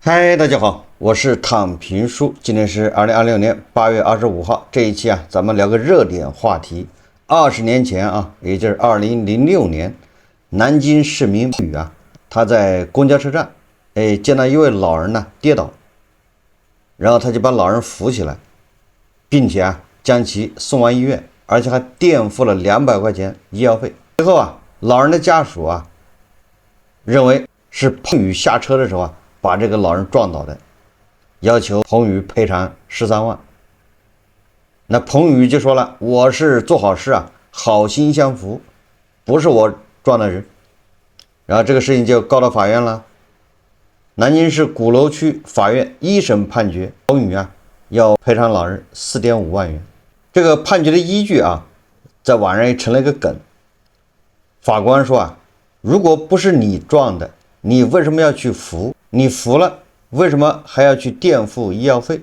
嗨，大家好，我是躺平叔，今天是2026年8月25号。这一期咱们聊个热点话题。20年前也就是2006年，南京市民彭宇他在公交车站，见到一位老人跌倒，然后他就把老人扶起来，并且将其送往医院，而且還垫付了200塊錢醫藥費。最後老人的家屬認為是彭宇下車的時候把這個老人撞倒的，要求彭宇賠償13萬。那彭宇就說了，我是做好事好心相扶，不是我撞的人。然後這個事情就告到法院了。南京市鼓樓區法院一審判決彭宇要賠償老人4.5萬元。這個判決的依據在網上也成了一個梗。法官說如果不是你撞的，你為什麼要去扶？你扶了，為什麼還要去墊付醫藥費？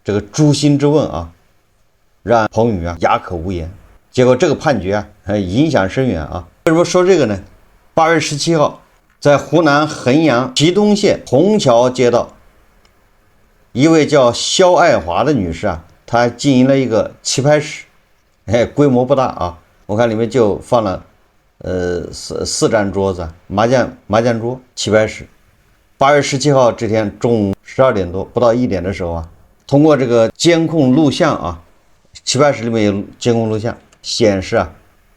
這個誅心之問讓彭宇啞口無言。結果這個判決影響深遠為什麼說這個呢？8月17號，在湖南衡陽祁東縣虹橋街道，一位叫肖愛華的女士她經營了一個棋牌室，規模不大我看裡面就放了四張桌子，麻將桌，棋牌室。8月17號這天中午12點多，不到1點的時候通過這個監控錄像棋牌室裡面有監控錄像顯示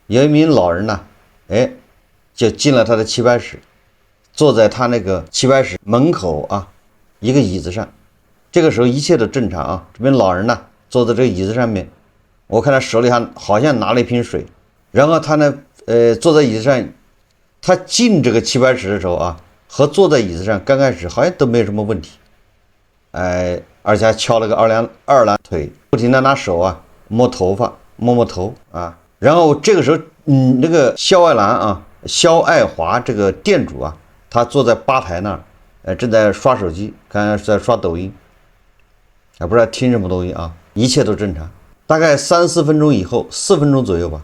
有一名老人就進了他的棋牌室，坐在他那個棋牌室門口一個椅子上。這個時候一切都正常這邊老人坐在這個椅子上面，我看他手裡好像拿了一瓶水，然後他呢坐在椅子上，他進這個棋牌室的時候和坐在椅子上剛開始好像都沒有什麼問題，而且還翹了個二郎腿，不停地拿手摸頭髮，摸頭然後這個時候那個肖愛華這個店主他坐在吧台那兒，正在刷手機，剛才是在刷抖音，不知道聽什麼抖音一切都正常。大概3-4分鐘以後，4分鐘左右吧，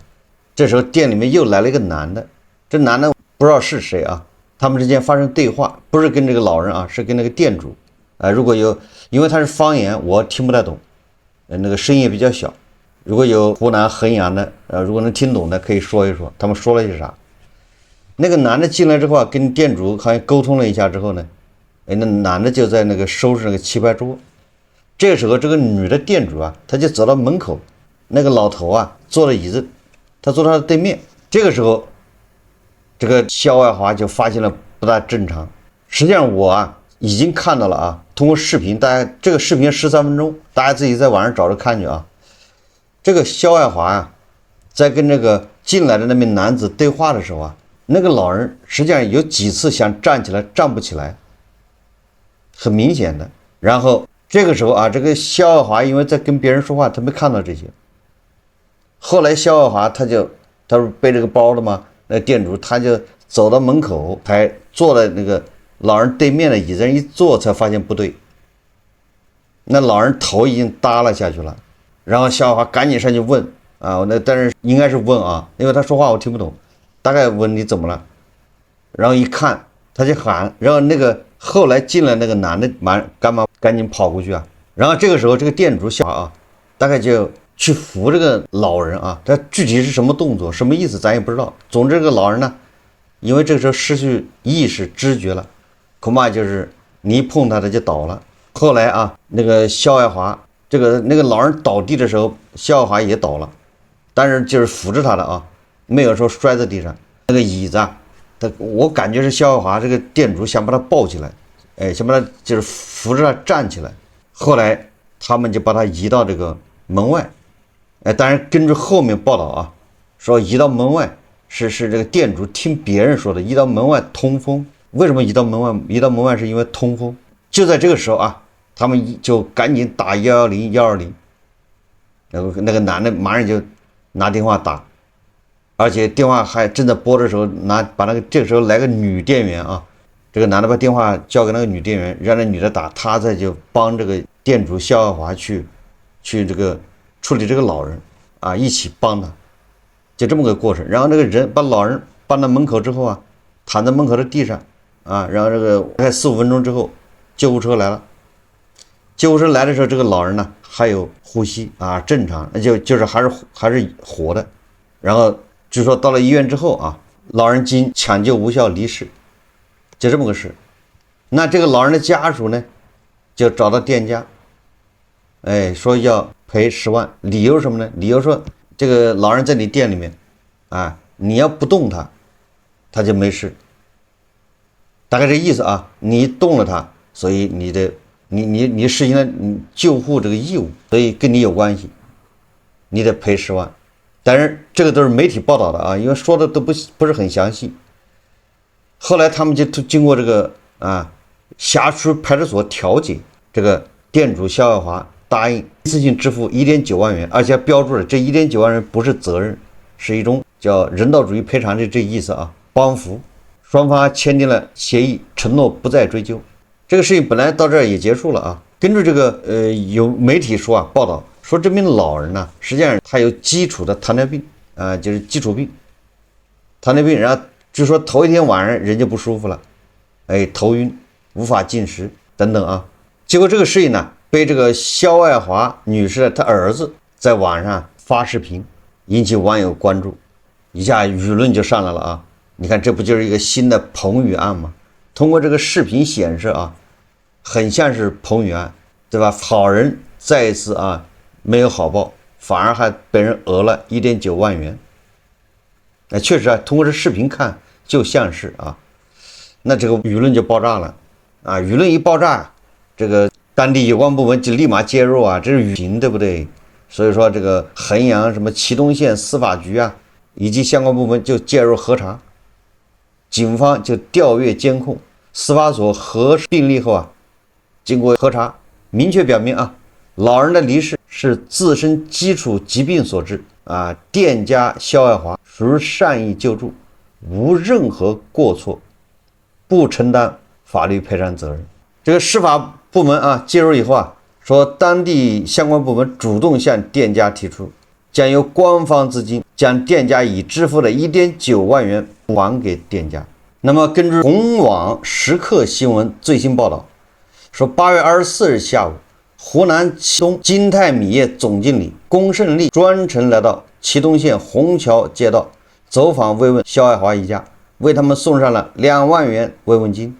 這時候店裡面又來了一個男的，這男的不知道是誰他們之間發生對話，不是跟這個老人是跟那個店主如果有，因為他是方言我聽不太懂，那個聲音也比較小，如果有湖南衡陽的如果能聽懂的可以說一說他們說了些啥。那個男的進來之後跟店主好像溝通了一下之後呢，那男的就在那個收拾那個棋牌桌。這個時候這個女的店主他就走到門口，那個老頭坐了椅子，他坐他的對面。這個時候這個肖愛華就發現了不大正常。實際上我已經看到了通過視頻，大家這個視頻13分鐘，大家自己在網上找着看去這個肖愛華在跟這個進來的那名男子對話的時候那個老人實際上有幾次想站起來站不起來，很明顯的。然後這個時候這個肖愛華因為在跟別人說話，他沒看到這些。後來肖愛華他是背這個包的嘛，那個店主他就走到門口，才坐在那個老人對面的椅子上一坐，才發現不對，那老人頭已經耷拉下去了。然後肖愛華趕緊上去問但是應該是問因為他說話我聽不懂，大概問你怎麼了，然後一看他就喊，然後那個後來進來那個男的趕緊跑過去然後這個時候這個店主小大概就去扶這個老人他具體是什麼動作什麼意思咱也不知道。總之這個老人呢，因為這個時候失去意識知覺了，恐怕就是你一碰他就倒了。後來那個肖愛華那個老人倒地的時候，肖愛華也倒了，但是就是扶着他的沒有說摔在地上。那個椅子我感覺是肖愛華這個店主想把他抱起來，想把他就是扶着他站起來。後來他們就把他移到這個門外，當然根據後面報道說移到門外是這個店主聽別人說的，移到門外通風。為什麼移到門外？移到門外是因為通風。就在這個時候他們就趕緊打110，那個男的馬上就拿電話打，而且電話還正在撥的時候把這個時候來個女店員這個男的把電話交給那個女店員，讓那女的打，他再就幫這個店主肖愛華去這個處理這個老人一起幫他，就這麼個過程。然後那個人把老人搬到門口之後躺在門口的地上然後這個大概4-5分鐘之後，救護車來了。救護車來的时候，这個老人呢還有呼吸啊，正常，就是還是活的。然後據說到了醫院之後啊，老人經搶救無效離世，就這麼個事。那這個老人的家屬呢，就找到店家，說要賠10萬，理由是什麼呢？理由說這個老人在你店裡面，啊，你要不動他就沒事。大概這意思啊，你動了他，所以你實行了你救護這個義務，所以跟你有關係，你得賠10萬。但是這個都是媒體報道的啊，因為說的都不是很詳細。後來他們就經過這個轄區派出所調解，這個店主肖愛華答應一次性支付1.9萬元，而且標注了這1.9萬元不是責任，是一種叫人道主義賠償的這意思啊，幫扶。雙方簽訂了協議，承諾不再追究。這個事情本來到這兒也結束了啊。根據這個有媒體說啊，報道說這名老人呢，實際上他有基礎的糖尿病啊，就是基礎病，糖尿病。然後据說頭一天晚上人就不舒服了，頭暈，無法進食等等啊。結果這個事情呢，被這個肖愛華女士的她兒子在網上發視頻，引起網友關注，一下輿論就上來了啊。你看，這不就是一個新的彭宇案嗎？通過這個視頻顯示啊，很像是彭宇案，對吧？好人再一次啊沒有好報，反而還被人訛了1.9萬元。確實啊，通過這視頻看就像是啊，那這個輿論就爆炸了啊！輿論一爆炸，這個當地有關部門就立馬介入啊，這是輿情，對不對？所以說這個衡陽什麼祁東縣司法局啊，以及相關部門就介入核查。警方就調閱監控，司法所核实病例後啊，經過核查，明確表明啊，老人的離世是自身基礎疾病所致啊，店家肖愛華屬善意救助，無任何過錯，不承擔法律賠償責任。這個司法部門啊介入以後啊，說當地相關部門主動向店家提出，將由官方資金將店家已支付的1.9萬元還給店家。那麼根据紅網時刻新聞最新報道，說8月24日下午，湖南祁東金泰米業總經理龚勝利專程來到祁東縣虹橋街道，走訪慰問肖愛華一家，為他們送上了2萬元慰問金，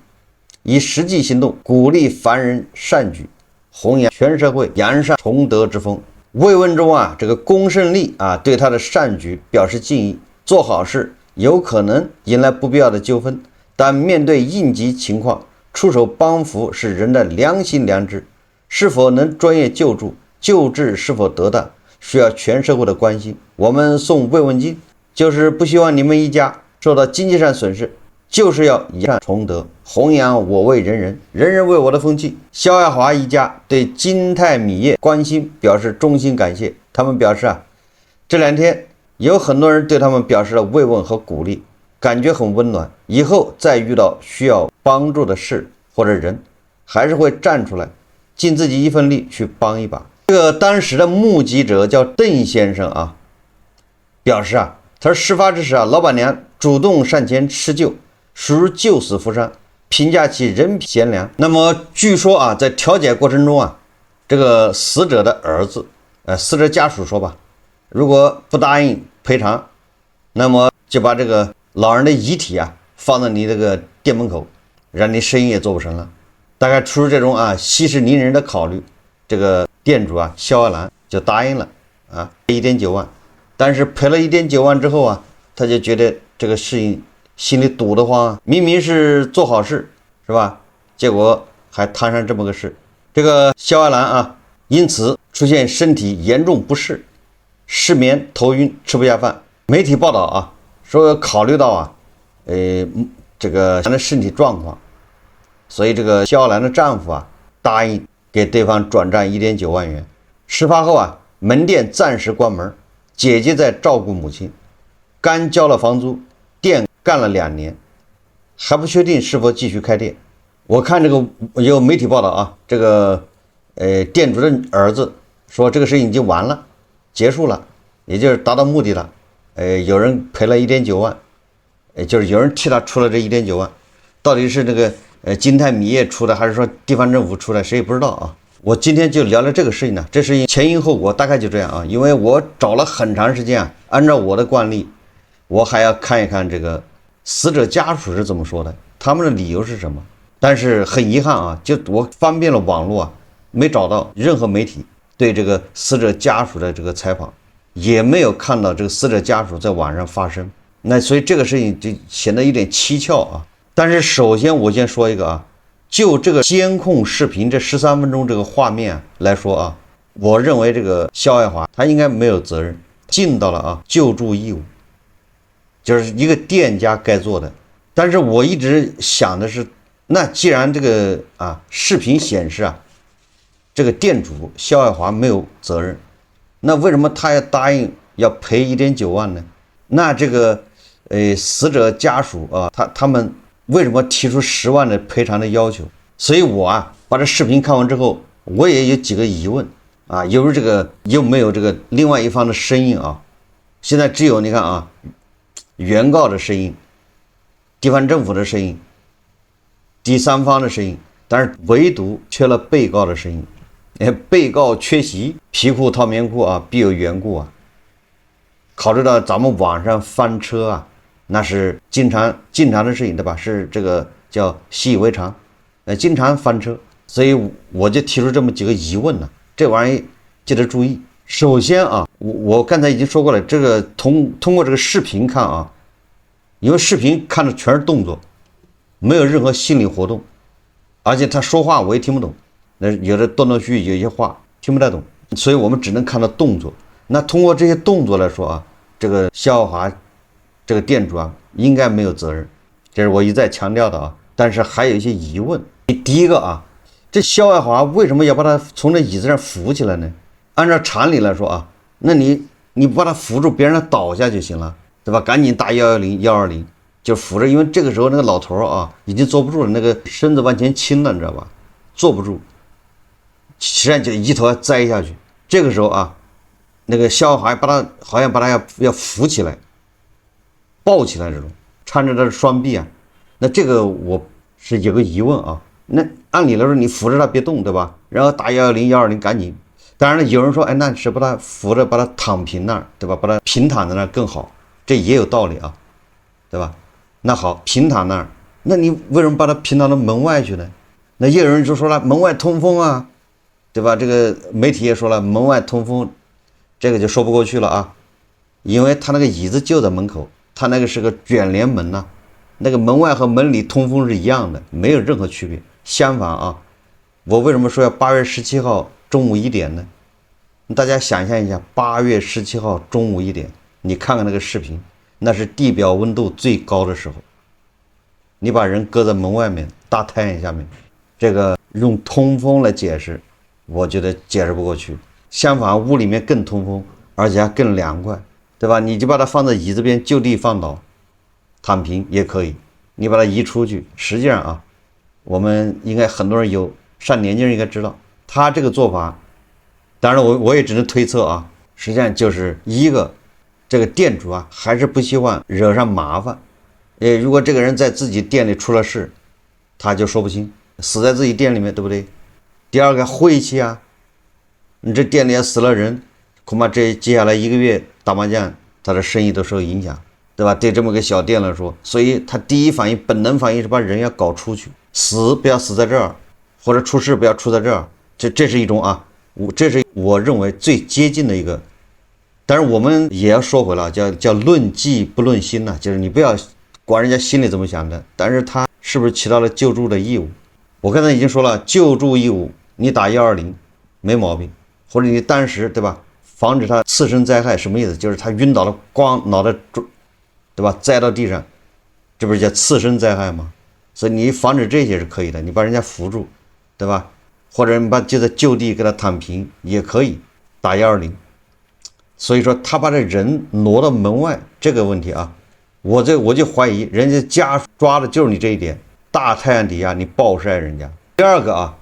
以實際行動鼓勵凡人善舉，弘揚全社會揚善崇德之風。慰問中啊，這個龚勝利啊對他的善舉表示敬意，做好事有可能引來不必要的糾紛，但面對應急情況，出手幫扶是人的良心良知，是否能專業救助，救治是否得當，需要全社會的關心。我們送慰問金，就是不希望你們一家受到經濟上損失，就是要以善崇德，弘揚我為人人，人人為我的風氣。肖愛華一家對金泰米業關心表示衷心感謝。他們表示啊，這2天有很多人對他們表示了慰問和鼓勵，感覺很溫暖。以後再遇到需要幫助的事或者人，還是會站出來，盡自己一份力去幫一把。這個當時的目擊者叫鄧先生啊，表示啊，他說事發之時啊，老闆娘主動上前施救，屬於救死扶傷，評價其人品賢良。那麼據說啊，在調解過程中啊，這個死者的兒子，死者家屬說吧，如果不答應賠償，那麼就把這個老人的遺體啊放在你這個店門口，讓你生意也做不成了。大概出于這種啊息事寧人的考慮，這個店主啊肖愛蘭就答應了啊1.9萬。但是賠了1.9萬之後啊，他就覺得這個事情心裡堵得慌啊，明明是做好事是吧？結果還攤上這麼個事。這個肖愛蘭啊，因此出現身體嚴重不適，失眠、頭暈、吃不下飯。媒體報道啊，說考慮到啊，這個她的身體狀況，所以這個肖愛蘭的丈夫啊答應給對方轉賬1.9萬元。事發後啊，門店暫時關門，姐姐在照顧母親，剛交了房租，店幹了2年，還不確定是否繼續開店。我看這個有媒體報道啊，這個店主的兒子說這個事情已經完了，結束了，也就是達到目的了。有人賠了1.9萬，就是有人替他出了這1.9萬，到底是这個金泰米业出的，還是說地方政府出的，誰也不知道啊。我今天就聊聊這個事情呢，這事情前因後果大概就這樣啊。因為我找了很長時間啊，按照我的慣例，我還要看一看這個死者家屬是怎麼說的，他們的理由是什麼。但是很遺憾啊，就我翻遍了網絡啊，沒找到任何媒體對這個死者家屬的這個採訪，也沒有看到這個死者家屬在網上發聲。那所以這個事情就顯得有點蹊蹺啊。但是首先我先說一個啊。就這個監控視頻這13分鐘這個畫面來說啊，我認為這個肖愛華他應該沒有責任，盡到了啊救助義務，就是一個店家該做的。但是我一直想的是，那既然這個視頻顯示啊，這個店主肖愛華沒有責任，那為什麼他要答應要賠1.9萬呢？那這個死者家屬啊，他們為什麼提出10萬的賠償的要求？所以我把這視頻看完之後，我也有幾個疑問啊，有沒有这個另外一方的聲音啊？現在只有你看啊，原告的聲音、地方政府的聲音、第三方的聲音，但是唯獨缺了被告的聲音。被告缺席，皮褲套棉褲啊，必有緣故啊。考慮到咱們網上翻車啊，那是經常的事情，对吧？是这個叫習以為常，經常翻車，所以我就提出這麼幾個疑問呢。這玩意記得注意。首先啊，我剛才已經說過了，這個通過這個視頻看啊，因為視頻看的全是動作，沒有任何心理活動，而且他說話我也聽不懂，那有的斷斷續續，有些話聽不太懂，所以我們只能看到動作。那通過這些動作來說啊，這個肖愛華這個店主啊，應該沒有責任，這是我一再強調的啊。但是還有一些疑問。第一個啊，這肖愛華為什麼要把他從這椅子上扶起來呢？按照常理來說啊，那你把他扶住，別讓他倒下就行了，對吧？趕緊打110、120就扶着，因為這個時候那個老頭啊已經坐不住了，那個身子往前傾了，你知道吧？坐不住，實際上就一頭要栽下去。這個時候啊，那個肖愛華好像把他要扶起來。抱起來，這種攙着他的雙臂啊，那這個我是有個疑問啊。那按理來說，你扶着他別動，對吧？然後打110、120趕緊。當然了，有人說，哎，那是把他扶着，把他躺平那兒，對吧？把他平躺在那兒更好，這也有道理啊，對吧？那好，平躺那兒，那你為什麼把他平到了門外去呢？那也有人就說了，門外通風啊，對吧？這個媒體也說了，門外通風，這個就說不過去了啊，因為他那個椅子就在門口。他那個是個捲簾門吶，那個門外和門裡通風是一樣的，沒有任何區別。相反啊，我為什麼說要8月17號中午1點呢？大家想象一下，8月17號中午1點，你看看那個視頻，那是地表溫度最高的時候，你把人擱在門外面，大太陽下面，這個用通風來解釋，我覺得解釋不過去。相反，屋裡面更通風，而且還更涼快。對吧？你就把它放在椅子邊，就地放倒，躺平也可以。你把它移出去，實際上啊，我們應該很多人有上年紀人應該知道，他這個做法，當然我也只能推測啊，實際上就是一個這個店主啊，還是不希望惹上麻煩。如果這個人在自己店裡出了事，他就說不清，死在自己店裡面，對不對？第二個晦氣啊，你這店裡要死了人，恐怕這接下來1個月打麻將，他的生意都受影響，對吧？对這麼個小店來說，所以他第一反應、本能反應是把人要搞出去，死不要死在這兒，或者出事不要出在這兒。這是一種啊，這是我認為最接近的一個。但是我們也要說回來，叫論技不論心吶，就是你不要管人家心裡怎麼想的，但是他是不是起到了救助的義務？我剛才已經說了，救助義務你打120沒毛病，或者你當時對吧？防止他次生災害什麼意思？就是他暈倒了，光腦袋，對吧？栽到地上，這不是叫次生災害嗎？所以你防止這些是可以的，你把人家扶住，對吧？或者你就在就地給他躺平也可以，打120。所以說他把這人挪到門外這個問題啊，我就懷疑人家家屬抓的就是你這一點，大太陽底下你暴曬人家。第二個啊，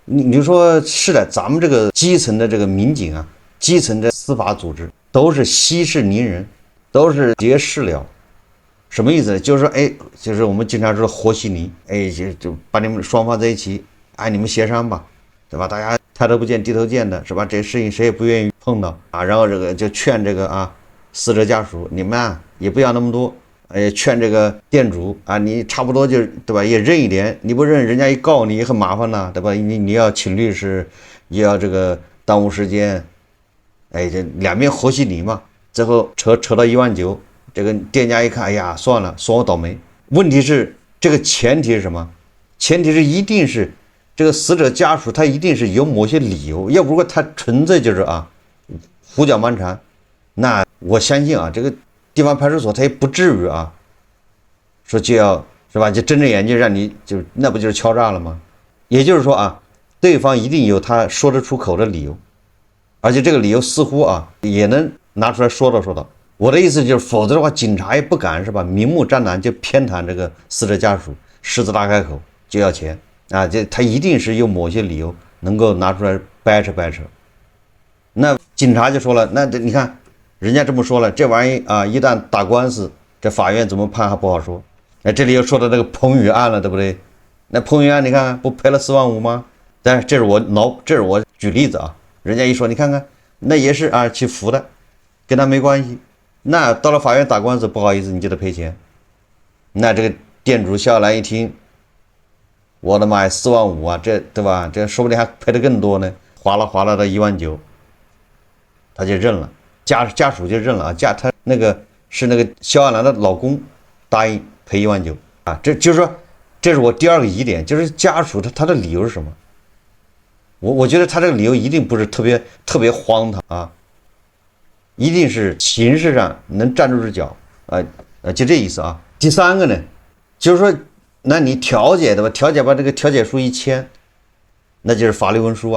你說是的，咱們這個基層的這個民警啊。基層的司法組織都是息事寧人，都是結事了，什麼意思呢？就是說，哎，就是我们經常說的和稀泥，哎，就把你們雙方在一起，哎，你們協商吧，对吧？大家抬头不見低頭見的，是吧？這事情誰也不願意碰到啊。然後這個就勸這個啊，死者家屬，你們啊也不要那麼多，哎，勸這個店主啊，你差不多就對吧？也認一點，你不認，人家一告你很麻煩吶，對吧？你要請律師，也要這個耽誤時間，哎，這兩邊和稀泥嘛。最後扯到19000，這個店家一看，哎呀，算了，算我倒霉。問題是這個前提是什麼？前提是一定是這個死者家屬他一定是有某些理由，要不然他純粹就是啊胡攪蠻纏。那我相信啊，這個地方派出所他也不至於啊說就要是吧，就睁着眼睛讓你就那不就是敲詐了嗎？也就是說啊，對方一定有他說得出口的理由，而且這個理由似乎啊也能拿出來说道。我的意思就是，否则的話，警察也不敢是吧？明目张膽就偏袒这個死者家屬，獅子大開口就要錢啊！這他一定是有某些理由能夠拿出來掰扯。那警察就說了，那你看人家這麼說了，這玩意啊，一旦打官司，這法院怎麼判還不好說。那這裡又說到這個彭宇案了，對不對？那彭宇案你看不賠了4.5萬嗎？但是這是我舉例子啊，人家一說你看看，那也是啊去服的，跟他沒關係。那到了法院打官司，不好意思，你就得賠錢。那這個店主肖蘭一聽，我的媽呀，4.5萬啊，這對吧？這說不定還賠得更多呢，划拉到1.9萬，他就認了，家屬就認了啊。他那個是那個肖亞蘭的老公答應賠1.9萬啊。這就是說，這是我第二個疑點，就是家屬他的理由是什麼？我覺得他這個理由一定不是特別荒唐啊。一定是形式上能站住隻腳就這意思啊。第三個呢，就是說，那你調解對吧？調解把這個調解書一簽，那就是法律文書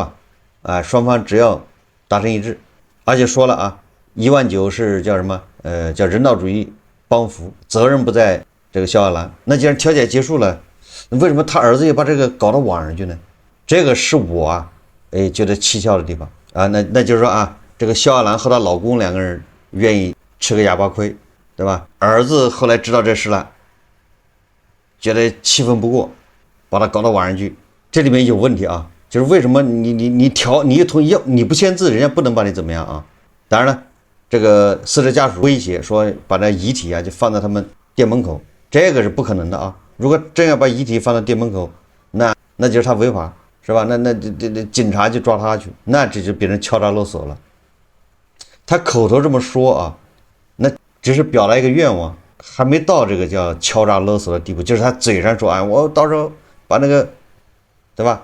啊，雙方只要達成一致，而且說了啊，1.9萬是叫什麼？叫人道主義幫扶，責任不在這個肖亞蘭。那既然調解結束了，為什麼他兒子又把這個搞到網上去呢？這個是我覺得蹊蹺的地方啊。那就是說啊。這個肖亞蘭和她老公兩個人願意吃個啞巴虧，對吧？兒子後來知道這事了，覺得氣憤不過，把他搞到網上去。這裡面有問題啊，就是為什麼你同意你不簽字，人家不能把你怎麼樣啊？當然了，這個死者家屬威脅說把那遺體啊就放在他們店門口，這個是不可能的啊。如果真要把遺體放到店門口，那就是他違法，是吧？那警察就抓他去，那這就變成敲詐勒索了。他口頭這麼說啊，那只是表達一個願望，還沒到這個叫敲詐勒索的地步。就是他嘴上說，哎，我到時候把那個，對吧？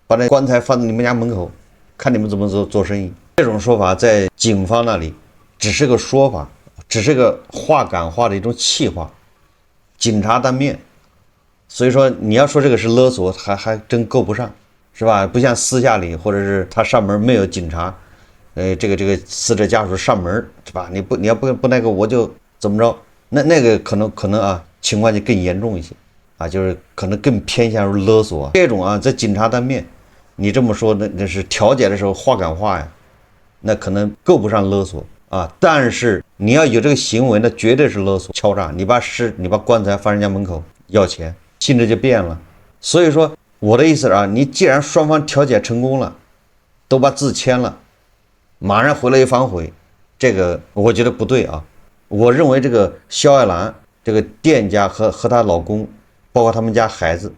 把那棺材放在你們家門口，看你們怎麼做生意。這種說法在警方那裡只是個說法，只是個話趕話的一種氣話，警察當面。所以說你要說這個是勒索，還真夠不上，是吧？不像私下裡或者是他上門沒有警察。這個死者家屬上門是吧？你要不那個我就怎麼着？那個可能啊情況就更嚴重一些啊，就是可能更偏向於勒索這種啊，在警察當面你這麼說，那是調解的時候話趕話呀，那可能夠不上勒索啊。但是你要有這個行為，那絕對是勒索敲詐。你把棺材放人家门口要錢，性質就變了。所以說我的意思啊，你既然雙方調解成功了，都把字簽了。馬上回来一反悔，這個我覺得不對啊。我認為這個肖亞蘭這個店家和她老公，包括他們家孩子，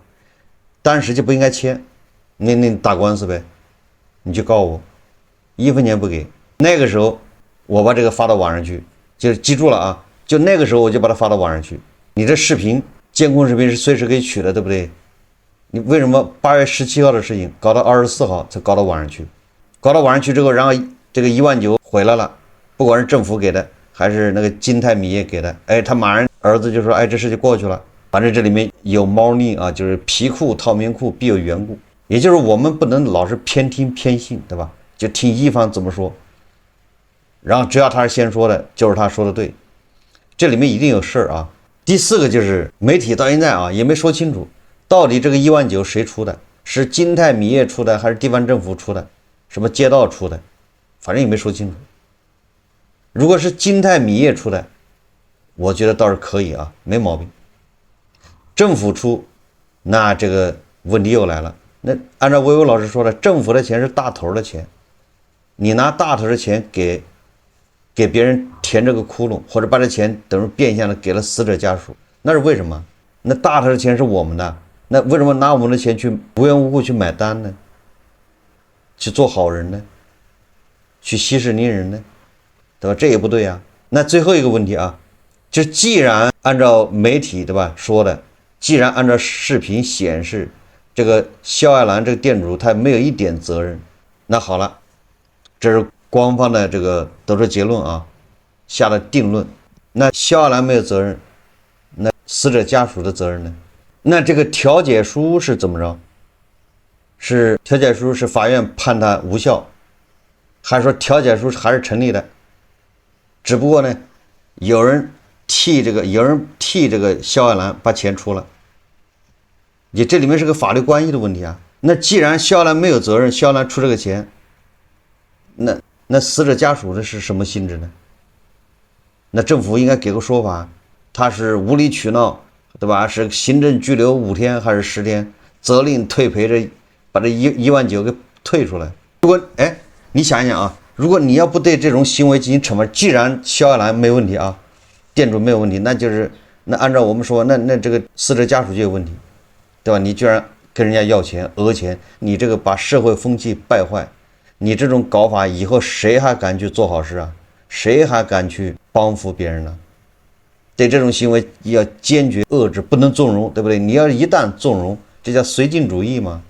當時就不應該簽。那打官司唄，你去告我，1分錢不給。那個時候我把這個發到網上去，就記住了啊，就那個時候我就把它發到網上去。你這視頻監控視頻是隨時可以取的，對不對？你為什麼8月17號的事情搞到24號才搞到網上去？搞到网上去之後，然後這個1.9萬回來了，不管是政府給的還是那個金泰米業給的，哎，他馬上兒子就說，哎，這事就過去了。反正這裡面有貓膩啊，就是皮褲套棉褲必有緣故，也就是我們不能老是偏聽偏信，對吧？就聽一方怎麼說，然後只要他是先说的，就是他說的對，這裡面一定有事兒啊。第四個就是媒體到現在啊也沒說清楚，到底這個1.9萬誰出的，是金泰米業出的還是地方政府出的，什麼街道出的，反正也沒說清楚。如果是金泰米業出的，我覺得倒是可以啊，沒毛病。政府出，那這個問題又來了。那按照魏巍老師說的，政府的錢是大頭的錢，你拿大頭的錢給別人填這個窟窿，或者把這錢等於變相的給了死者家屬，那是為什麼？那大頭的錢是我們的，那為什麼拿我們的錢去無緣無故去買單呢？去做好人呢？去息事寧人呢？對吧？這也不对啊。那最後一個問題啊，就既然按照媒体对吧說的，既然按照視頻顯示，這個肖愛蘭這個店主他沒有一點責任，那好了，這是官方的這個得出結論啊，下了定論。那肖愛蘭沒有責任，那死者家屬的責任呢？那這個調解書是怎麼着？是調解書是法院判他無效，還是說調解書還是成立的？只不過呢，有人替這個肖愛蘭把錢出了。你这裡面是個法律關係的問題啊。那既然肖愛蘭沒有責任，肖愛蘭出這個錢，那死者家屬的是什麼性質呢？那政府應該給個說法，他是無理取鬧，對吧？是行政拘留5天還是10天，責令退賠着，把這1.9萬給退出来。如果你想一想啊，如果你要不对这種行為進行懲罰，既然肖愛蘭沒問題啊，店主沒有問題，那按照我們說，那這個死者家屬就有問題，對吧？你居然跟人家要錢訛錢，你這個把社會風氣敗壞，你這種搞法以後誰還敢去做好事啊？誰還敢去幫扶別人呢？對這種行為要堅決遏制，不能縱容，對不對？你要一旦縱容，這叫綏靖主義嘛。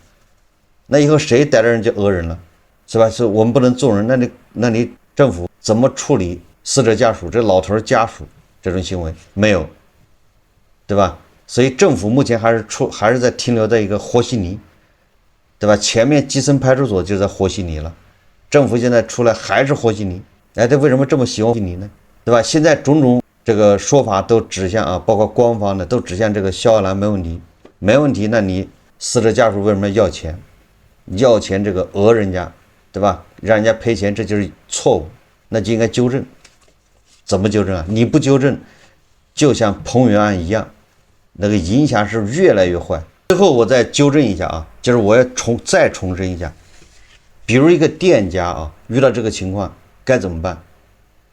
那以後誰逮着人就訛人了，是吧？所以我們不能縱容。那你政府怎麼處理死者家屬這老頭家屬這種行為？沒有，對吧？所以政府目前還是在停留在一個和稀泥，對吧？前面基層派出所就在和稀泥了，政府現在出來還是和稀泥。他為什麼這麼喜歡和稀泥呢？對吧？現在種種這個說法都指向啊，包括官方的都指向這個肖愛蘭沒問題，那你死者家屬為什麼要錢？要錢這個訛人家，對吧？讓人家賠錢，這就是錯誤，那就應該糾正。怎麼糾正啊？你不糾正，就像彭元案一樣，那個影響是越來越壞。最後我再糾正一下啊，就是我要再重申一下，比如一個店家啊，遇到這個情況該怎麼辦？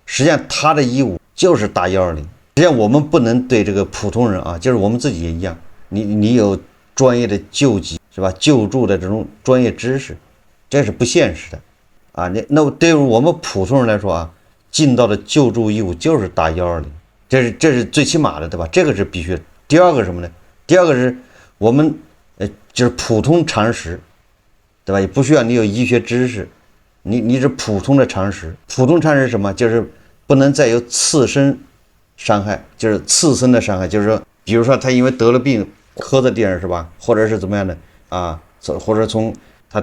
實際上他的義務就是打120。實際上我們不能對這個普通人啊，就是我們自己也一樣，你有專業的救急是吧？救助的這種專業知識，這是不现實的啊。那對于我們普通人來說啊，盡到的救助義務就是打120，這是最起碼的，對吧？這個是必須的。第二個是什麼呢？第二個是我們就是普通常識，對吧？也不需要你有醫學知識，你是普通的常識。普通常識是什麼？就是不能再有次生傷害，就是次生的傷害，就是說，比如說他因為得了病磕在地上是吧？或者是怎麼樣的啊？或者從他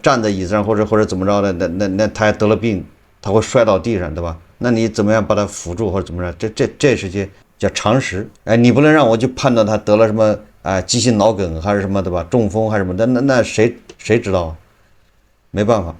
站在椅子上，或者怎麼着的，那他還得了病，他会摔到地上，对吧？那你怎麼樣把他扶住或者怎麼着？這是些叫常識。你不能讓我去判斷他得了什麼急性腦梗還是什麼，對吧？中風還是什麼的，那誰知道啊？沒辦法，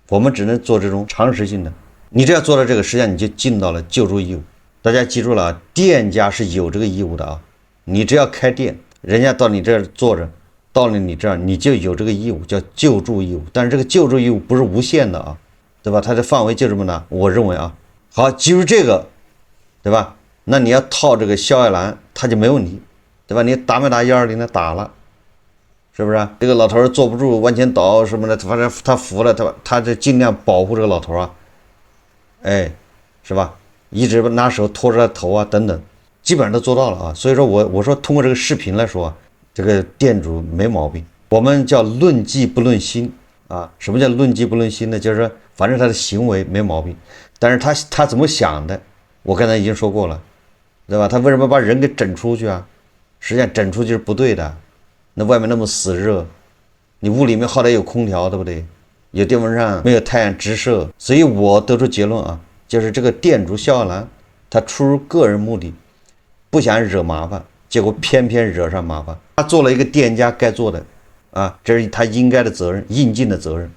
我們只能做這種常識性的。你只要做到這個，實際上你就盡到了救助義務。大家記住了啊，店家是有這個義務的啊。你只要開店，人家到你這兒坐着，到了你這兒，你就有這個義務，叫救助義務。但是這個救助義務不是無限的啊，對吧？它的範圍就這麼大。我認為啊，好，基於這個，對吧？那你要套這個肖愛蘭，他就沒問題，對吧？你打沒打120呢？打了，是不是啊？這個老頭坐不住往前倒什麼的，反正他服了，他这盡量保護這個老頭啊，是吧？一直拿手托着他頭啊，等等，基本上都做到了啊。所以說我說通過這個視頻來說，這個店主沒毛病。我們叫論跡不論心啊。什麼叫論跡不論心呢？就是說，反正他的行為沒毛病，但是他怎麼想的，我剛才已經說過了，對吧？他為什麼把人給整出去啊？實際上整出去是不對的。那外面那麼死熱，你屋裡面好歹有空調，對不对？有電風扇，沒有太陽直射。所以我得出結論啊，就是這個店主肖愛蘭，他出於個人目的，不想惹麻煩，結果偏偏惹上麻煩。他做了一個店家該做的啊，這是他應該的責任，應盡的責任。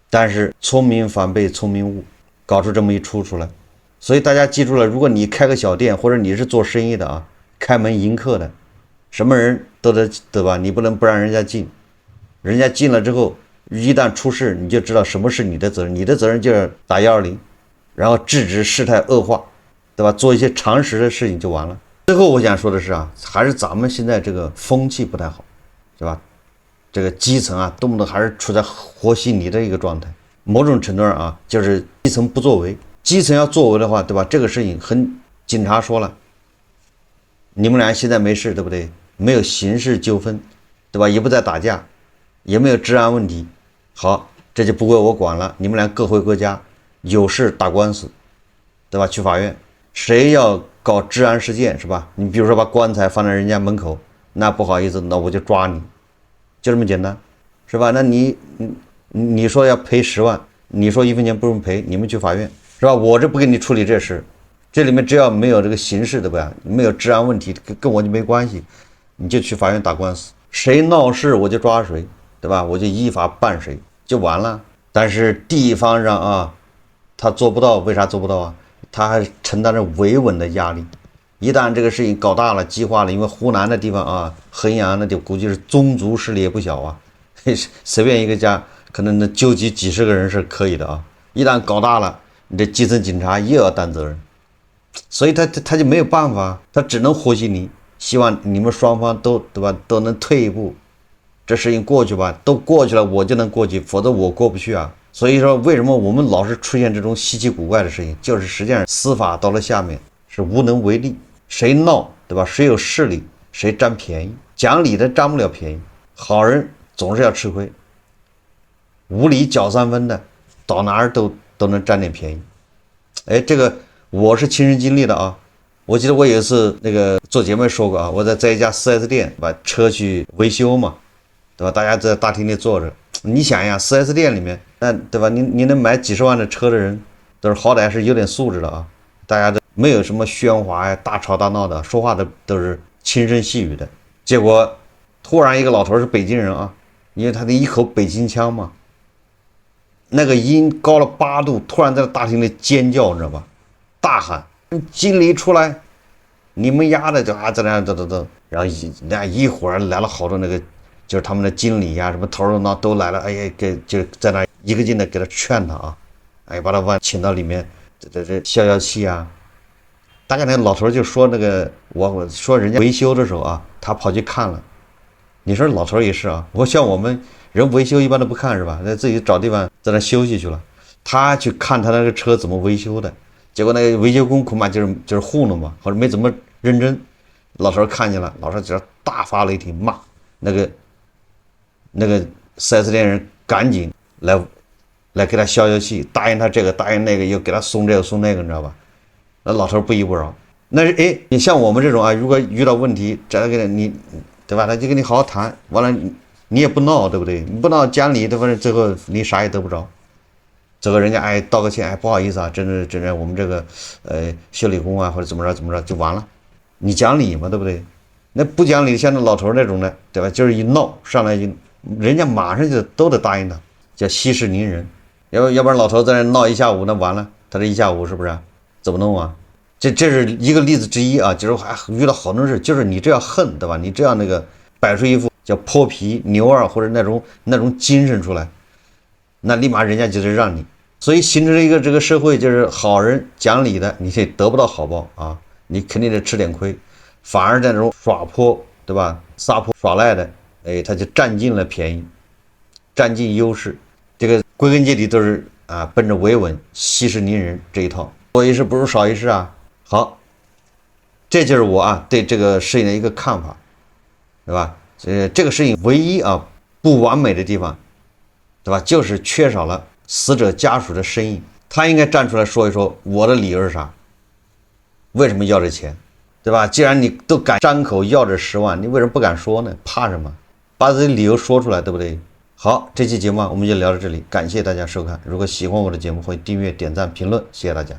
但是聰明反被聰明誤，搞出這麼一出來，所以大家记住了，如果你開個小店，或者你是做生意的啊，開門迎客的，什麼人都得，對吧？你不能不讓人家進，人家進了之後，一旦出事，你就知道什麼是你的責任。你的責任就是打120，然後制止事態惡化，對吧？做一些常識的事情就完了。最後我想說的是啊，還是咱們現在這個風氣不太好，是吧？這個基層啊，動不動還是處在和稀泥的一個狀態。某種程度上啊，就是基層不作為。基層要作為的話，对吧？這個事情警察說了，你們倆現在沒事，對不對？沒有刑事糾紛，對吧？也不再打架，也沒有治安問題。好，這就不歸我管了，你們倆各回各家，有事打官司，對吧？去法院。誰要搞治安事件，是吧？你比如說把棺材放在人家門口，那不好意思，那我就抓你，就這麼簡單，是吧？那你說要賠10萬，你說1分錢不用賠，你們去法院，是吧？我这不給你處理這事，這裡面只要沒有這個刑事的吧，沒有治安問題，跟我就沒關係，你就去法院打官司，誰鬧事我就抓誰，對吧？我就依法辦誰就完了。但是地方上啊，他做不到，為啥做不到啊？他還承擔着維穩的壓力。一旦這個事情搞大了、激化了，因為湖南的地方啊，衡陽那就估計是宗族勢力也不小啊，隨便一個家可能能糾集幾十個人是可以的啊。一旦搞大了，你這基層警察又要擔責任，所以他就沒有辦法，他只能和稀泥，希望你們雙方都，對吧，都能退一步，這事情過去吧，都過去了，我就能過去，否則我過不去啊。所以說，為什麼我們老是出現這種稀奇古怪的事情？就是實際上司法到了下面是無能為力，誰鬧，對吧？誰有勢力，誰占便宜，講理的占不了便宜，好人總是要吃虧，無理攪3分的，到哪兒都能占點便宜。哎，這個我是親身經歷的啊。我記得我有一次那個做節目說過啊，我在一家 4S 店把車去維修嘛，對吧？大家在大廳裡坐着，你想呀，4S 店裡面，那對吧？你能買幾十萬的車的人，都是好歹是有點素質的啊。大家都沒有什麼喧嘩呀、大吵大鬧的，說話都是輕聲細語的。結果突然一個老頭是北京人啊，因為他的一口北京腔嘛，那個音高了8度，突然在大廳裡尖叫，你知道吧？大喊：“经理出來！你們丫的就啊在那等，然後一会兒來了好多那個。”就是他們的經理呀，什麼頭頭腦都來了，哎呀，就在那一個勁的給他勸他啊，哎，把他請到裡面，這消氣啊。大概那老頭就說那個我說人家維修的時候啊，他跑去看了。你說老頭也是啊，我像我們人維修一般都不看是吧？那自己找地方在那休息去了。他去看他那個車怎麼維修的，結果那個維修工恐怕就是糊弄嘛，或者沒怎麼認真。老頭看見了，老頭只大發雷霆罵那個 4S 店人趕緊來給他消氣，答應他這個答應那個，又給他送這個送那個，你知道吧？那老頭不依不饒。那是哎，你像我們這種啊，如果遇到問題，这個你對吧？他就跟你好好談，完了你也不鬧，对不对？你不鬧講理，對吧？最後你啥也得不着。最後人家哎道個歉，哎不好意思啊，真的我們這個修理工啊或者怎麼着就完了。你講理嘛，對不對？那不講理，像那老頭那種的，對吧？就是一鬧上來就。人家馬上就都得答應他，叫息事寧人，要不然老頭在那鬧一下午，那完了，他這一下午是不是怎麼弄啊？這是一個例子之一啊，就是還遇到好多事，就是你這樣恨，对吧？你這樣那個擺出一副叫潑皮牛二或者那種精神出來，那立馬人家就得讓你，所以形成了一個這個社會，就是好人講理的，你得不到好報啊，你肯定得吃點虧，反而在那種耍潑，對吧？撒潑耍賴的。哎，他就占盡了便宜，占盡優勢，這個歸根結底都是啊，奔着維穩、息事寧人這一套，多一事不如少一事啊。好，這就是我啊對這個事情的一個看法，對吧？這個事情唯一啊不完美的地方，對吧？就是缺少了死者家屬的聲音，他應該站出來說一說我的理由是啥，為什麼要這錢，對吧？既然你都敢張口要這10萬，你為什麼不敢說呢？怕什麼？把自己理由說出來，对不對？好，這期節目我們就聊到這裡，感謝大家收看。如果喜歡我的節目，歡迎訂閱、點讚、評論，謝謝大家。